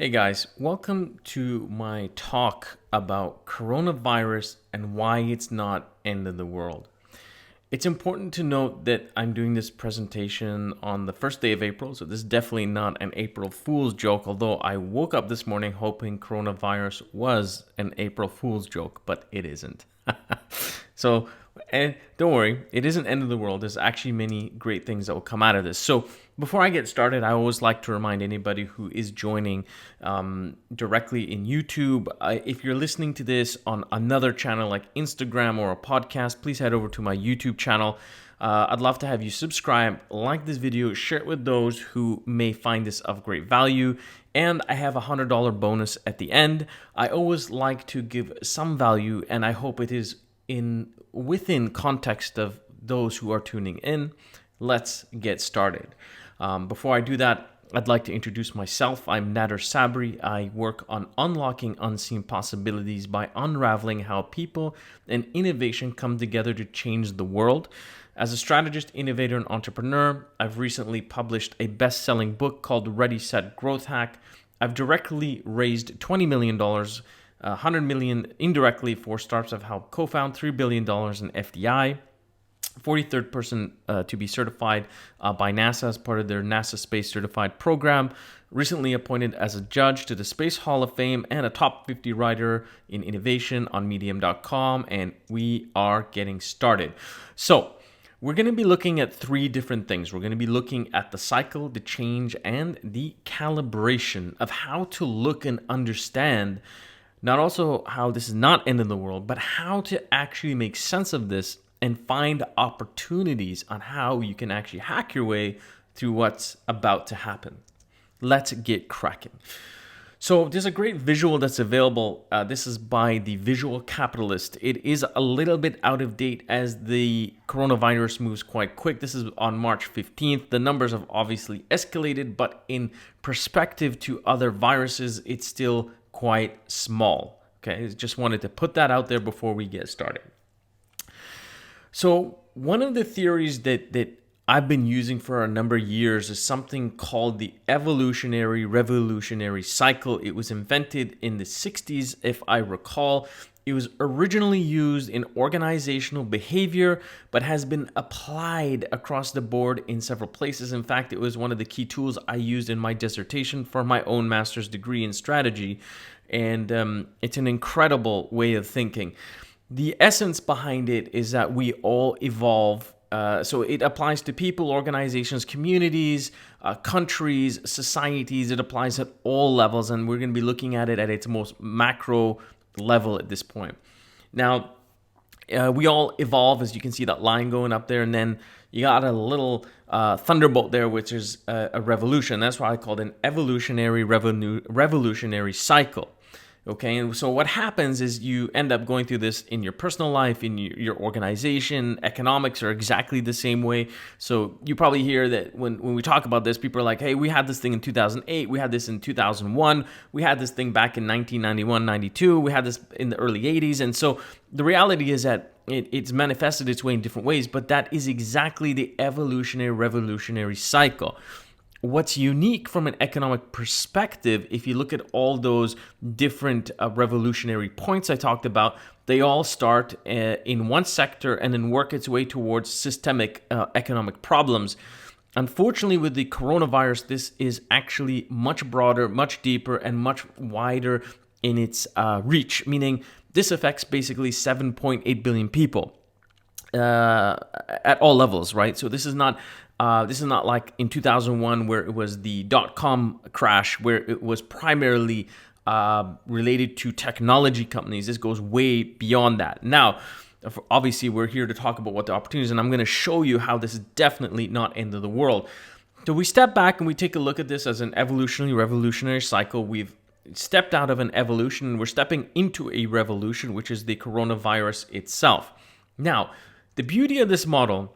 Hey guys, welcome to my talk about coronavirus and why it's not end of the world. It's important to note that I'm doing this presentation on the first day of April, so this is definitely not an April Fool's joke, although I woke up this morning hoping coronavirus was an April Fool's joke, but it isn't. And don't worry, it isn't end of the world. There's actually many great things that will come out of this. So before I get started, I always like to remind anybody who is joining directly in YouTube, if you're listening to this on another channel like Instagram or a podcast, please head over to my YouTube channel. I'd love to have you subscribe, like this video, share it with those who may find this of great value. And I have a $100 bonus at the end. I always like to give some value, and I hope it is within context of those who are tuning in. Let's get started. Before I do that, I'd like to introduce myself. I'm Nader Sabri. I work on unlocking unseen possibilities by unraveling how people and innovation come together to change the world. As a strategist, innovator, and entrepreneur, I've recently published a best-selling book called Ready, Set, Growth Hack. I've directly raised $20 million, $100 million indirectly for startups I've helped co-found, $3 billion in FDI. 43rd person to be certified by NASA as part of their NASA Space Certified program. Recently appointed as a judge to the Space Hall of Fame and a top 50 writer in innovation on medium.com. And we are getting started. So we're going to be looking at three different things. We're going to be looking at the cycle, the change, and the calibration of how to look and understand not also how this is not end of the world, but how to actually make sense of this and find opportunities on how you can actually hack your way through what's about to happen. Let's get cracking. So there's a great visual that's available. This is by the Visual Capitalist. It is a little bit out of date as the coronavirus moves quite quick. This is on March 15th. The numbers have obviously escalated, but in perspective to other viruses, it's still quite small. Okay, just wanted to put that out there before we get started. So one of the theories that I've been using for a number of years is something called the evolutionary revolutionary cycle. It was invented in the 60s, if I recall. It was originally used in organizational behavior, but has been applied across the board in several places. In fact, it was one of the key tools I used in my dissertation for my own master's degree in strategy. And it's an incredible way of thinking. The essence behind it is that we all evolve. So it applies to people, organizations, communities, countries, societies. It applies at all levels, and we're going to be looking at it at its most macro level at this point. Now, we all evolve, as you can see that line going up there, and then you got a little thunderbolt there, which is a revolution. That's why I called it an evolutionary revolutionary cycle. Okay, and so what happens is you end up going through this in your personal life, in your organization. Economics are exactly the same way. So you probably hear that when we talk about this, people are like, hey, we had this thing in 2008, we had this in 2001, we had this thing back in 1991, 92, we had this in the early 80s. And so the reality is that it's manifested its way in different ways, but that is exactly the evolutionary revolutionary cycle. What's unique from an economic perspective, if you look at all those different revolutionary points I talked about, they all start in one sector and then work its way towards systemic economic problems. Unfortunately, with the coronavirus, this is actually much broader, much deeper, and much wider in its reach, meaning this affects basically 7.8 billion people at all levels, right? So this is not like in 2001 where it was the dot-com crash, where it was primarily related to technology companies. This goes way beyond that. Now, obviously, we're here to talk about what the opportunities, and I'm going to show you how this is definitely not end of the world. So we step back and we take a look at this as an evolutionary revolutionary cycle. We've stepped out of an evolution and we're stepping into a revolution, which is the coronavirus itself. Now, the beauty of this model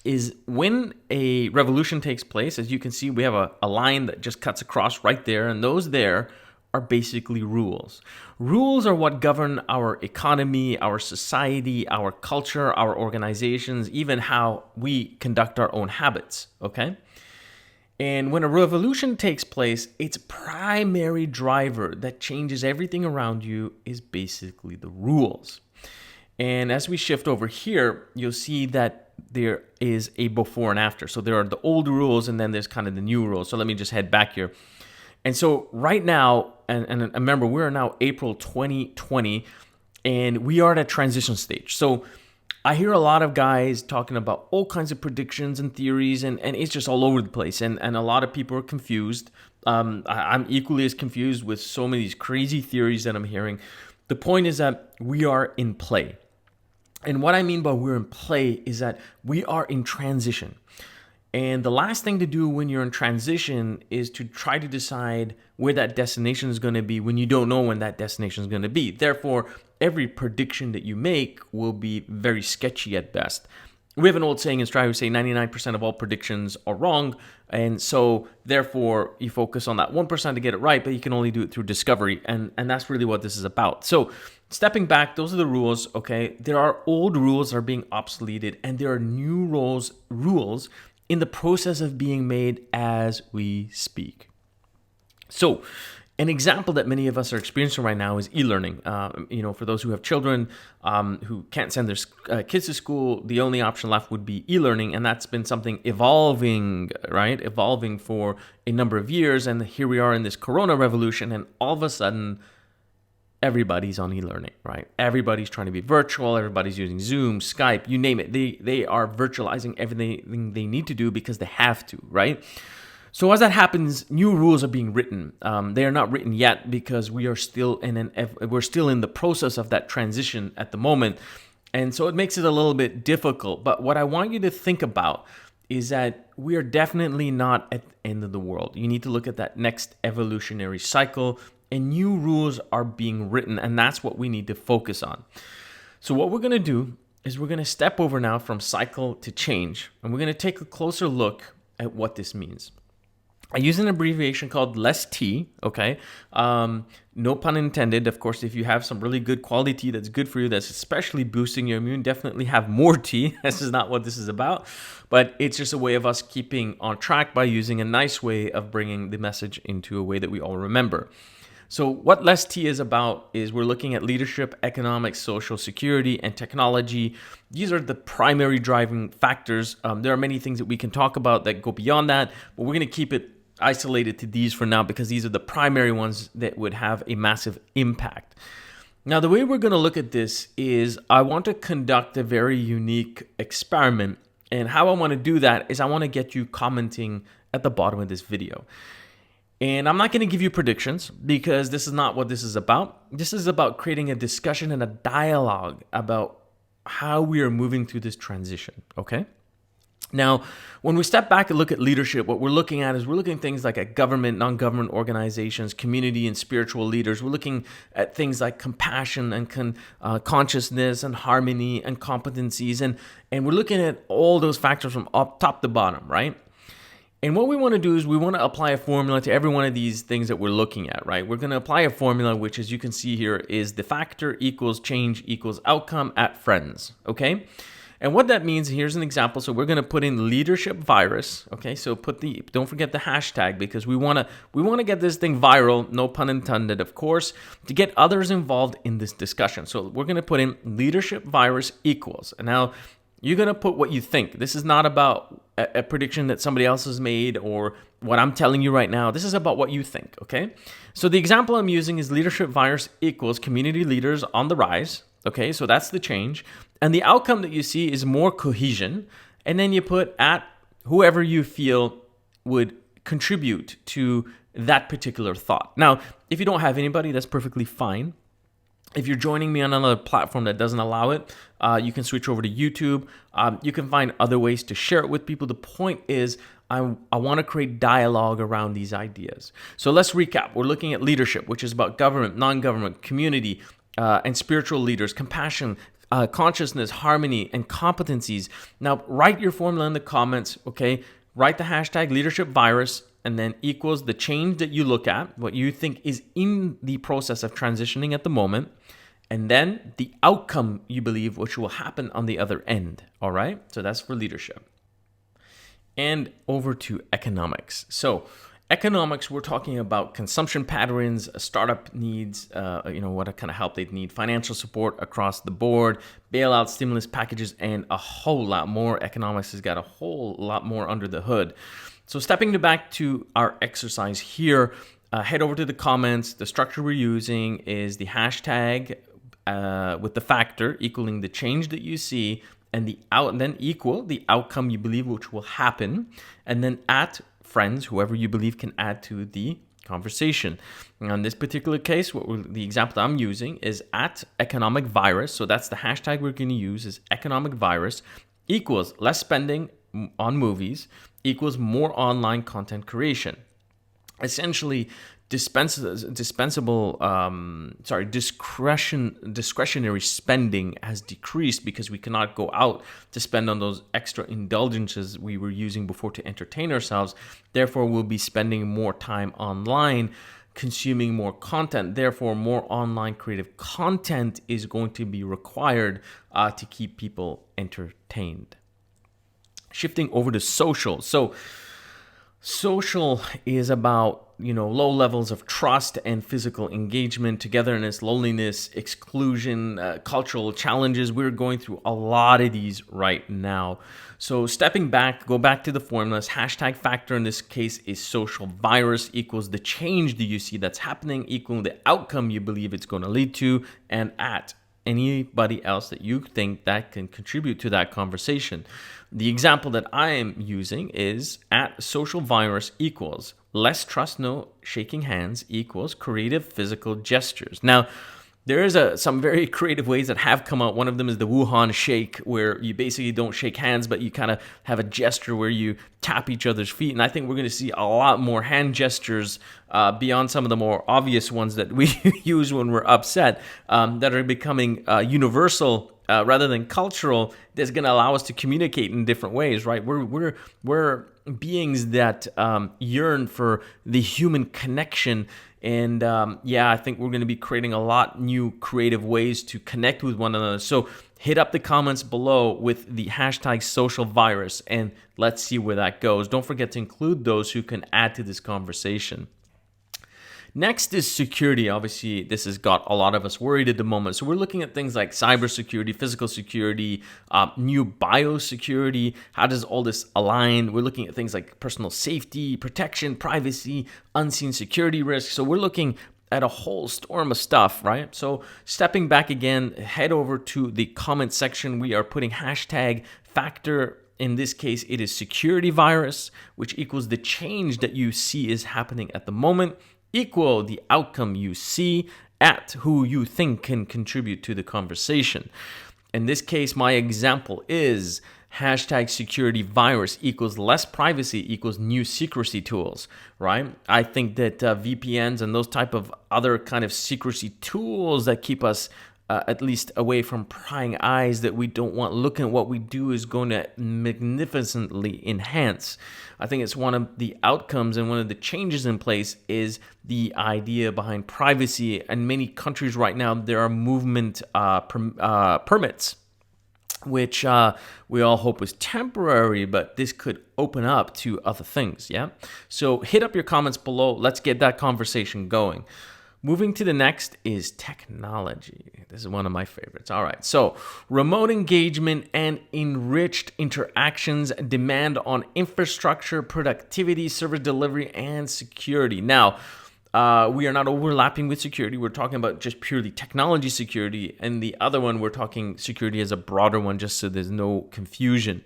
is when a revolution takes place, as you can see, we have a line that just cuts across right there, and those there are basically rules. Rules are what govern our economy, our society, our culture, our organizations, even how we conduct our own habits, okay? And when a revolution takes place, its primary driver that changes everything around you is basically the rules. And as we shift over here, you'll see that there is a before and after. So there are the old rules and then there's kind of the new rules. So let me just head back here. And so right now, and remember, we're now April 2020, and we are at a transition stage. So I hear a lot of guys talking about all kinds of predictions and theories, and it's just all over the place. And a lot of people are confused. I'm equally as confused with so many of these crazy theories that I'm hearing. The point is that we are in play. And what I mean by we're in play is that we are in transition. And the last thing to do when you're in transition is to try to decide where that destination is going to be when you don't know when that destination is going to be. Therefore, every prediction that you make will be very sketchy at best. We have an old saying in Strive, we say 99% of all predictions are wrong. And so therefore you focus on that 1% to get it right, but you can only do it through discovery. And that's really what this is about. So stepping back, those are the rules, okay? There are old rules that are being obsoleted, and there are new rules in the process of being made as we speak. So an example that many of us are experiencing right now is e-learning. For those who have children who can't send their kids to school, the only option left would be e-learning, and that's been something evolving for a number of years. And here we are in this Corona revolution, and all of a sudden, everybody's on e-learning, right? Everybody's trying to be virtual. Everybody's using Zoom, Skype, you name it. They are virtualizing everything they need to do because they have to, right? So as that happens, new rules are being written. They are not written yet because we are still in the process of that transition at the moment. And so it makes it a little bit difficult. But what I want you to think about is that we are definitely not at the end of the world. You need to look at that next evolutionary cycle, and new rules are being written, and that's what we need to focus on. So what we're going to do is we're going to step over now from cycle to change, and we're going to take a closer look at what this means. I use an abbreviation called LESST, okay? No pun intended. Of course, if you have some really good quality tea that's good for you, that's especially boosting your immune, definitely have more tea. This is not what this is about, but it's just a way of us keeping on track by using a nice way of bringing the message into a way that we all remember. So what LESST is about is we're looking at leadership, economics, social security, and technology. These are the primary driving factors. There are many things that we can talk about that go beyond that, but we're going to keep it isolated to these for now because these are the primary ones that would have a massive impact. Now, the way we're going to look at this is I want to conduct a very unique experiment. And how I want to do that is I want to get you commenting at the bottom of this video. And I'm not going to give you predictions because this is not what this is about. This is about creating a discussion and a dialogue about how we are moving through this transition, okay? Now, when we step back and look at leadership, what we're looking at is we're looking at things like at government, non-government organizations, community and spiritual leaders. We're looking at things like compassion and consciousness and harmony and competencies. And we're looking at all those factors from top to bottom, right? And what we want to do is we want to apply a formula to every one of these things that we're looking at, right? We're going to apply a formula, which, as you can see here, is the factor equals change equals outcome at friends, okay? And what that means, here's an example. So we're going to put in leadershipvirus, okay? So don't forget the hashtag because we want to get this thing viral, no pun intended, of course, to get others involved in this discussion. So we're going to put in leadershipvirus equals. And now you're going to put what you think. This is not about a prediction that somebody else has made or what I'm telling you right now. This is about what you think, okay? So the example I'm using is leadershipvirus equals community leaders on the rise, okay? So that's the change. And the outcome that you see is more cohesion. And then you put at whoever you feel would contribute to that particular thought. Now, if you don't have anybody, that's perfectly fine. If you're joining me on another platform that doesn't allow it, you can switch over to YouTube. You can find other ways to share it with people. The point is, I want to create dialogue around these ideas. So let's recap. We're looking at leadership, which is about government, non-government, community, and spiritual leaders, compassion, consciousness, harmony, and competencies. Now, write your formula in the comments, okay? Write the hashtag leadershipvirus, and then equals the change that you look at, what you think is in the process of transitioning at the moment, and then the outcome you believe which will happen on the other end, all right? So that's for leadership. and over to economics. So economics, we're talking about consumption patterns, startup needs, what kind of help they'd need, financial support across the board, bailout, stimulus packages, and a whole lot more. Economics has got a whole lot more under the hood. So stepping back to our exercise here, head over to the comments. The structure we're using is the hashtag with the factor equaling the change that you see, and then equal the outcome you believe which will happen, and then at friends, whoever you believe can add to the conversation. Now, in this particular case, the example that I'm using is at economicvirus. So that's the hashtag we're going to use is economicvirus equals less spending on movies equals more online content creation. Essentially, discretionary spending has decreased because we cannot go out to spend on those extra indulgences we were using before to entertain ourselves. Therefore, we'll be spending more time online, consuming more content. Therefore, more online creative content is going to be required to keep people entertained. Shifting over to social. So social is about, low levels of trust and physical engagement, togetherness, loneliness, exclusion, cultural challenges. We're going through a lot of these right now. So stepping back, go back to the formulas. Hashtag factor in this case is social virus equals the change that you see that's happening equal the outcome you believe it's going to lead to, and at anybody else that you think that can contribute to that conversation. The example that I am using is at social virus equals less trust, no shaking hands equals creative physical gestures. Now, there is some very creative ways that have come out. One of them is the Wuhan shake, where you basically don't shake hands, but you kind of have a gesture where you tap each other's feet. And I think we're going to see a lot more hand gestures beyond some of the more obvious ones that we use when we're upset that are becoming universal rather than cultural. That's going to allow us to communicate in different ways, right? We're beings that yearn for the human connection. And I think we're going to be creating a lot new creative ways to connect with one another. So hit up the comments below with the hashtag socialvirus and let's see where that goes. Don't forget to include those who can add to this conversation. Next is security. Obviously, this has got a lot of us worried at the moment. So we're looking at things like cybersecurity, physical security, new biosecurity. How does all this align? We're looking at things like personal safety, protection, privacy, unseen security risks. So we're looking at a whole storm of stuff, right? So stepping back again, head over to the comment section. We are putting hashtag factor. In this case, it is securityvirus, which equals the change that you see is happening at the moment, equal the outcome you see at who you think can contribute to the conversation. In this case, my example is hashtag security virus equals less privacy equals new secrecy tools, right? I think that VPNs and those type of other kind of secrecy tools that keep us at least away from prying eyes that we don't want looking at what we do is going to magnificently enhance. I think it's one of the outcomes and one of the changes in place is the idea behind privacy. In many countries right now, there are movement permits, which we all hope is temporary, but this could open up to other things, yeah? So hit up your comments below. Let's get that conversation going. Moving to the next is technology. This is one of my favorites. All right. So remote engagement and enriched interactions demand on infrastructure, productivity, service delivery, and security. Now, we are not overlapping with security. We're talking about just purely technology security. And the other one, we're talking security as a broader one, just so there's no confusion.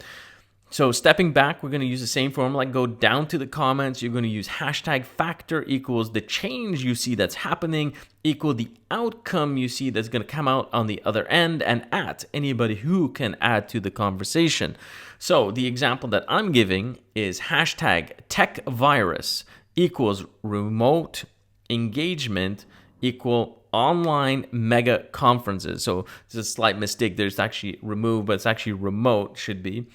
So stepping back, we're going to use the same formula. Go down to the comments. You're going to use hashtag factor equals the change you see that's happening equal the outcome you see that's going to come out on the other end, and at anybody who can add to the conversation. So the example that I'm giving is hashtag techvirus equals remote engagement equal online mega conferences. So there's a slight mistake. There's actually removed, but it's actually remote should be.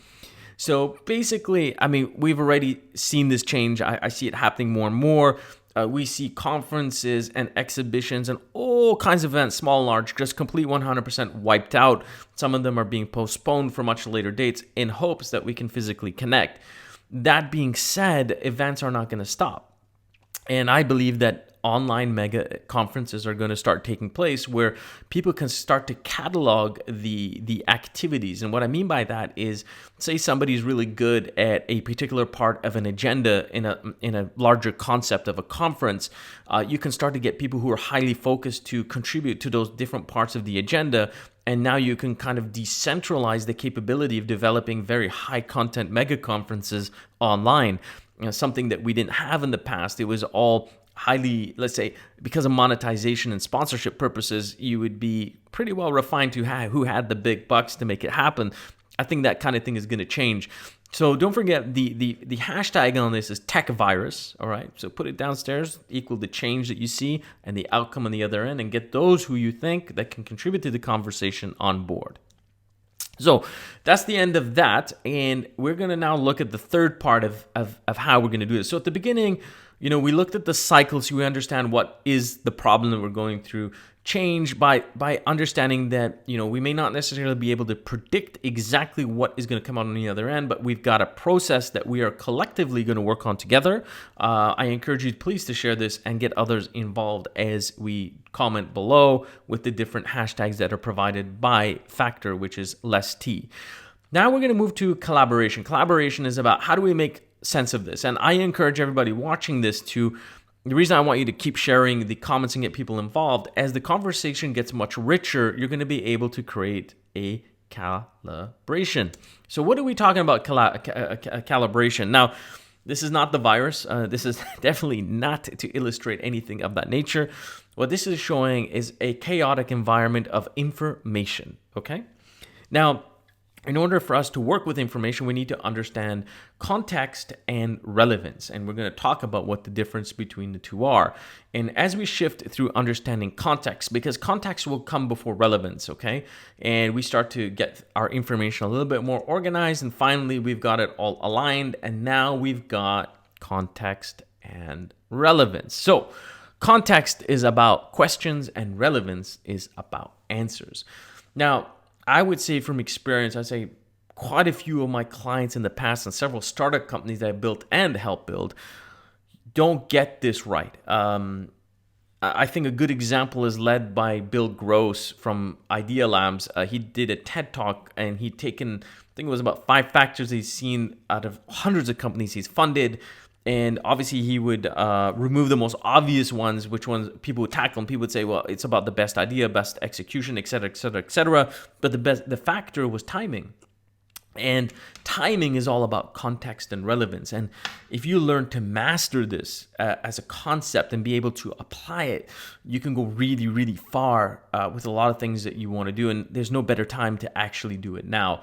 So basically, I mean, we've already seen this change. I see it happening more and more. We see conferences and exhibitions and all kinds of events, small and large, just complete 100% wiped out. Some of them are being postponed for much later dates in hopes that we can physically connect. That being said, events are not going to stop. And I believe that online mega conferences are going to start taking place where people can start to catalog the activities. And what I mean by that is, say somebody's really good at a particular part of an agenda in a larger concept of a conference, you can start to get people who are highly focused to contribute to those different parts of the agenda. And now you can kind of decentralize the capability of developing very high content mega conferences online. Something that we didn't have in the past. It was all highly, let's say, because of monetization and sponsorship purposes, you would be pretty well refined to who had the big bucks to make it happen. I think that kind of thing is going to change. So don't forget the hashtag on this is techvirus. All right. So put it downstairs, equal the change that you see and the outcome on the other end, and get those who you think that can contribute to the conversation on board. So that's the end of that. And we're going to now look at the third part of how we're going to do this. So at the beginning, we looked at the cycle so we understand what is the problem that we're going through. Change by understanding that, we may not necessarily be able to predict exactly what is going to come out on the other end, but we've got a process that we are collectively going to work on together. I encourage you, please, to share this and get others involved as we comment below with the different hashtags that are provided by Factor, which is LESST. Now we're going to move to collaboration. Collaboration is about how do we make sense of this? And I encourage everybody watching this to, the reason I want you to keep sharing the comments and get people involved, as the conversation gets much richer, you're going to be able to create a calibration. So what are we talking about calibration? Now, this is not the virus. This is definitely not to illustrate anything of that nature. What this is showing is a chaotic environment of information, okay? Now, in order for us to work with information, we need to understand context and relevance. And we're going to talk about what the difference between the two are. And as we shift through understanding context, because context will come before relevance, okay? And we start to get our information a little bit more organized. And finally, we've got it all aligned. And now we've got context and relevance. So context is about questions and relevance is about answers. Now, I would say from experience, I'd say quite a few of my clients in the past and several startup companies that I built and helped build don't get this right. I think a good example is led by Bill Gross from Idea Labs. He did a TED Talk and he'd taken, I think it was about 5 factors he's seen out of hundreds of companies he's funded. And obviously he would remove the most obvious ones, which ones people would tackle. And people would say, well, it's about the best idea, best execution, et cetera, et cetera, et cetera. But the factor was timing. And timing is all about context and relevance. And if you learn to master this as a concept and be able to apply it, you can go really, really far with a lot of things that you want to do. And there's no better time to actually do it now.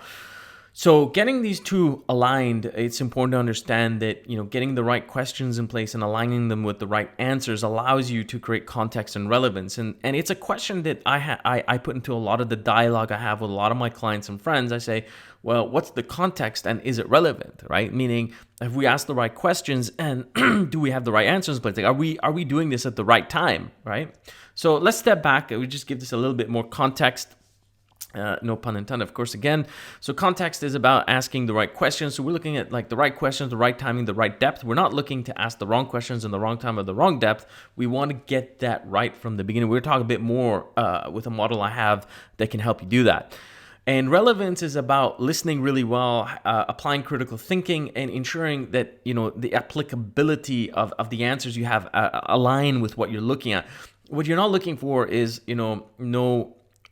So getting these two aligned, it's important to understand that, getting the right questions in place and aligning them with the right answers allows you to create context and relevance. And it's a question that I put into a lot of the dialogue I have with a lot of my clients and friends. I say, well, what's the context and is it relevant, right? Meaning, have we asked the right questions and do we have the right answers in place? Like, are we doing this at the right time, right? So let's step back. We just give this a little bit more context. No pun intended, of course, again. So context is about asking the right questions. So we're looking at like the right questions, the right timing, the right depth. We're not looking to ask the wrong questions in the wrong time or the wrong depth. We want to get that right from the beginning. We're talking a bit more with a model I have that can help you do that. And relevance is about listening really well, applying critical thinking, and ensuring that the applicability of the answers you have align with what you're looking at. What you're not looking for is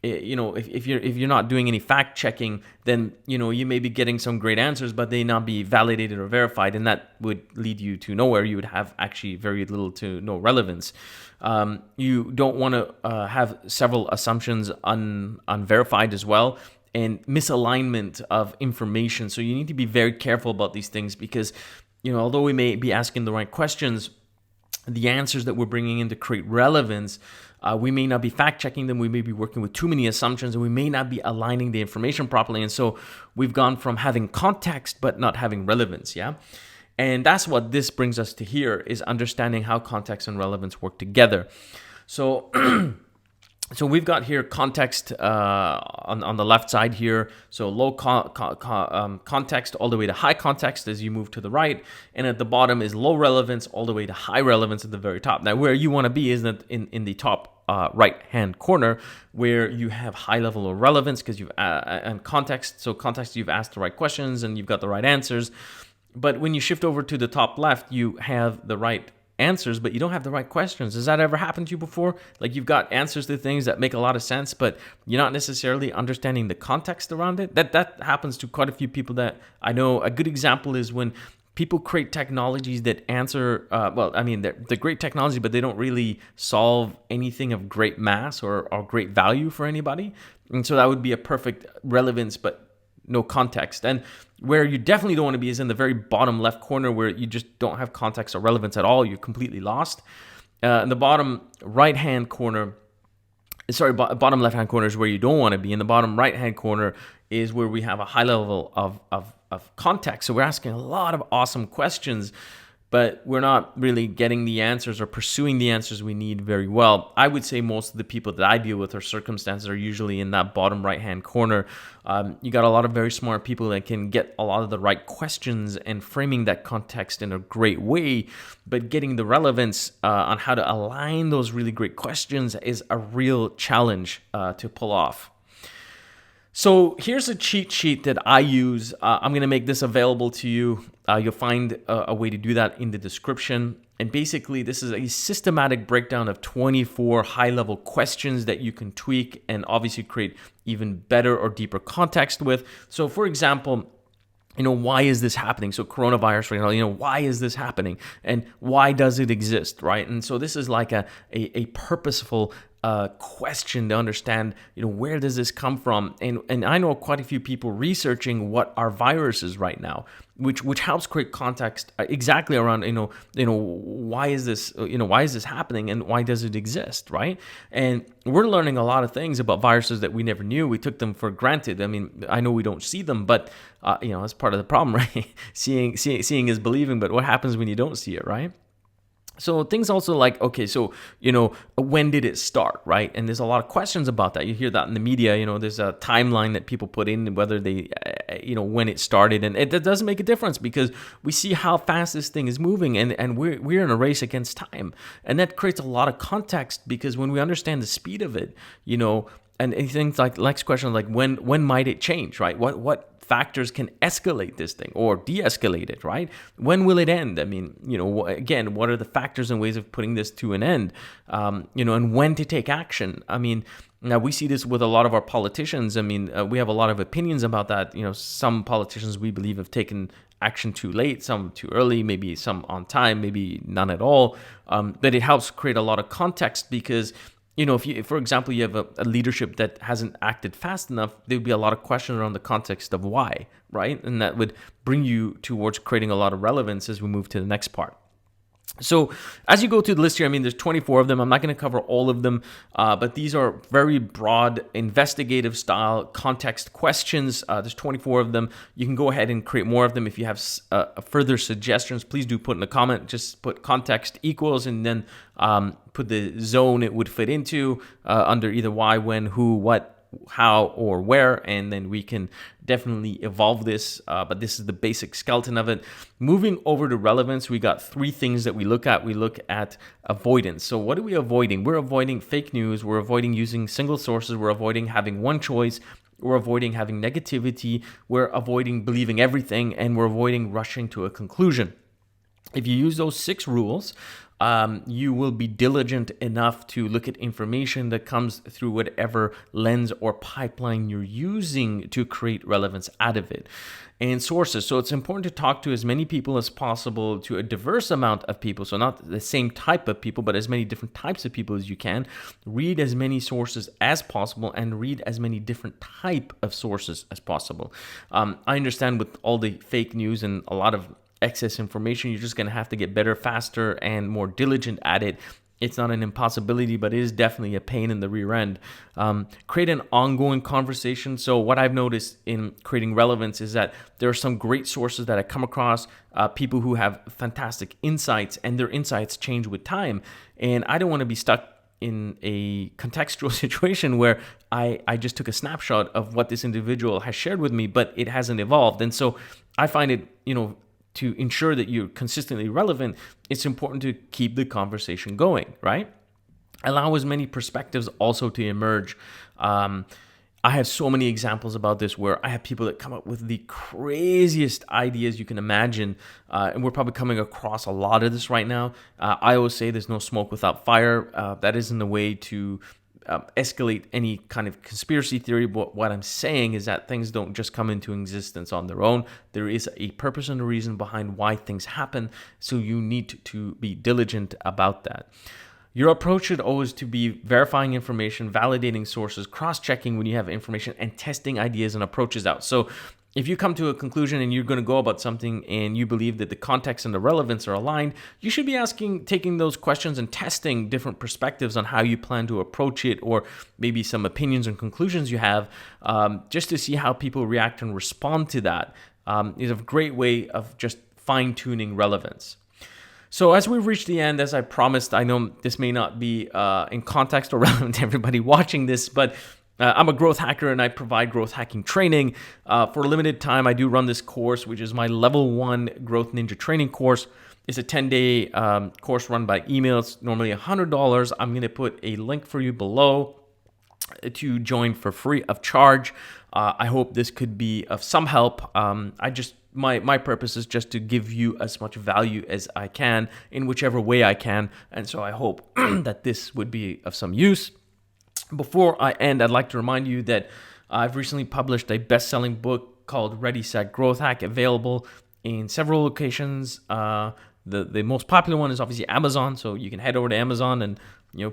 if you're not doing any fact checking, then you may be getting some great answers, but they not be validated or verified, and that would lead you to nowhere. You would have actually very little to no relevance. You don't want to have several assumptions unverified as well, and misalignment of information. So you need to be very careful about these things because although we may be asking the right questions, the answers that we're bringing in to create relevance, we may not be fact-checking them, we may be working with too many assumptions, and we may not be aligning the information properly. And so we've gone from having context but not having relevance, yeah? And that's what this brings us to here, is understanding how context and relevance work together. So So we've got here context on the left side here. So low context all the way to high context as you move to the right. And at the bottom is low relevance all the way to high relevance at the very top. Now where you want to be is that in the top right-hand corner where you have high level of relevance because you've and context. So context, you've asked the right questions and you've got the right answers. But when you shift over to the top left, you have the right answers, but you don't have the right questions. Has that ever happened to you before? Like you've got answers to things that make a lot of sense, but you're not necessarily understanding the context around it. That happens to quite a few people that I know. A good example is when people create technologies that answer, they're great technology, but they don't really solve anything of great mass or great value for anybody. And so that would be a perfect relevance, but no context. And where you definitely don't want to be is in the very bottom left corner where you just don't have context or relevance at all. You're completely lost. In the bottom right-hand corner, bottom left-hand corner is where you don't want to be. In the bottom right-hand corner is where we have a high level of context. So we're asking a lot of awesome questions, but we're not really getting the answers or pursuing the answers we need very well. I would say most of the people that I deal with or circumstances are usually in that bottom right-hand corner. You got a lot of very smart people that can get a lot of the right questions and framing that context in a great way, but getting the relevance on how to align those really great questions is a real challenge to pull off. So here's a cheat sheet that I use. I'm going to make this available to you. You'll find a way to do that in the description. And basically, this is a systematic breakdown of 24 high-level questions that you can tweak and obviously create even better or deeper context with. So for example, why is this happening? So coronavirus right now, why is this happening? And why does it exist, right? And so this is like a purposeful question to understand, where does this come from? And I know quite a few people researching what are viruses right now, which helps create context exactly around, why is this happening and why does it exist, right? And we're learning a lot of things about viruses that we never knew. We took them for granted. I mean, I know we don't see them, but that's part of the problem, right? Seeing is believing, but what happens when you don't see it, right? So things also like, okay, so, when did it start, right? And there's a lot of questions about that. You hear that in the media, there's a timeline that people put in whether they, when it started. And it doesn't make a difference because we see how fast this thing is moving and we're in a race against time. And that creates a lot of context because when we understand the speed of it, and things like next question, like when might it change, right? What factors can escalate this thing or de-escalate it, right? When will it end? I mean, again, what are the factors and ways of putting this to an end? And when to take action? I mean, now we see this with a lot of our politicians. I mean, we have a lot of opinions about that. Some politicians we believe have taken action too late, some too early, maybe some on time, maybe none at all. But it helps create a lot of context because if for example, you have a leadership that hasn't acted fast enough, there'd be a lot of questions around the context of why, right? And that would bring you towards creating a lot of relevance as we move to the next part. So as you go through the list here, I mean, there's 24 of them. I'm not going to cover all of them, but these are very broad, investigative style context questions. There's 24 of them. You can go ahead and create more of them. If you have further suggestions, please do put in the comment. Just put context equals and then put the zone it would fit into under either why, when, who, what, how, or where, and then we can definitely evolve this, but this is the basic skeleton of it. Moving over to relevance, we got three things that we look at. We look at avoidance. So what are we avoiding? We're avoiding fake news, we're avoiding using single sources, we're avoiding having one choice, we're avoiding having negativity, we're avoiding believing everything, and we're avoiding rushing to a conclusion. If you use those 6 rules, you will be diligent enough to look at information that comes through whatever lens or pipeline you're using to create relevance out of it. And sources. So it's important to talk to as many people as possible, to a diverse amount of people. So not the same type of people, but as many different types of people as you can. Read as many sources as possible and read as many different type of sources as possible. I understand with all the fake news and a lot of excess information, you're just going to have to get better, faster, and more diligent at it. It's not an impossibility, but it is definitely a pain in the rear end. Create an ongoing conversation. So what I've noticed in creating relevance is that there are some great sources that I come across, people who have fantastic insights, and their insights change with time. And I don't want to be stuck in a contextual situation where I just took a snapshot of what this individual has shared with me, but it hasn't evolved. And so I find it, to ensure that you're consistently relevant, it's important to keep the conversation going, right? Allow as many perspectives also to emerge. I have so many examples about this where I have people that come up with the craziest ideas you can imagine, and we're probably coming across a lot of this right now. I always say there's no smoke without fire. That isn't the way to escalate any kind of conspiracy theory, but what I'm saying is that things don't just come into existence on their own. There is a purpose and a reason behind why things happen, so you need to be diligent about that. Your approach should always to be verifying information, validating sources, cross-checking when you have information, and testing ideas and approaches out. So if you come to a conclusion and you're going to go about something and you believe that the context and the relevance are aligned, you should be taking those questions and testing different perspectives on how you plan to approach it, or maybe some opinions and conclusions you have, just to see how people react and respond to that. Is a great way of just fine-tuning relevance. So as we've reached the end, as I promised, I know this may not be in context or relevant to everybody watching this, but I'm a growth hacker and I provide growth hacking training. For a limited time, I do run this course, which is my level 1 Growth Ninja training course. It's a 10-day course run by email. It's normally $100. I'm going to put a link for you below to join for free of charge. I hope this could be of some help. My purpose is just to give you as much value as I can in whichever way I can. And so I hope that this would be of some use. Before I end, I'd like to remind you that I've recently published a best-selling book called Ready, Set, Growth Hack, available in several locations. The most popular one is obviously Amazon. So you can head over to Amazon and,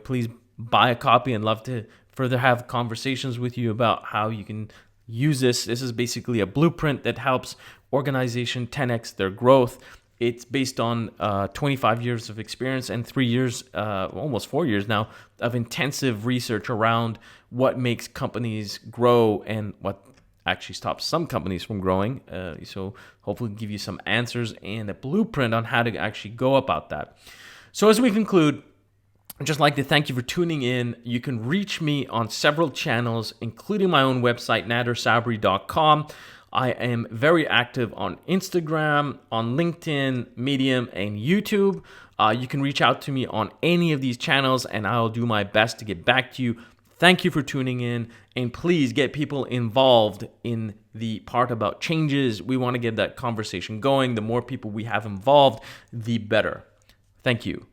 please buy a copy, and love to further have conversations with you about how you can use this. This is basically a blueprint that helps organization 10x their growth. It's based on 25 years of experience and 3 years, almost 4 years now, of intensive research around what makes companies grow and what actually stops some companies from growing. So hopefully give you some answers and a blueprint on how to actually go about that. So as we conclude, I'd just like to thank you for tuning in. You can reach me on several channels, including my own website, nadersabri.com. I am very active on Instagram, on LinkedIn, Medium, and YouTube. You can reach out to me on any of these channels, and I'll do my best to get back to you. Thank you for tuning in, and please get people involved in the part about changes. We want to get that conversation going. The more people we have involved, the better. Thank you.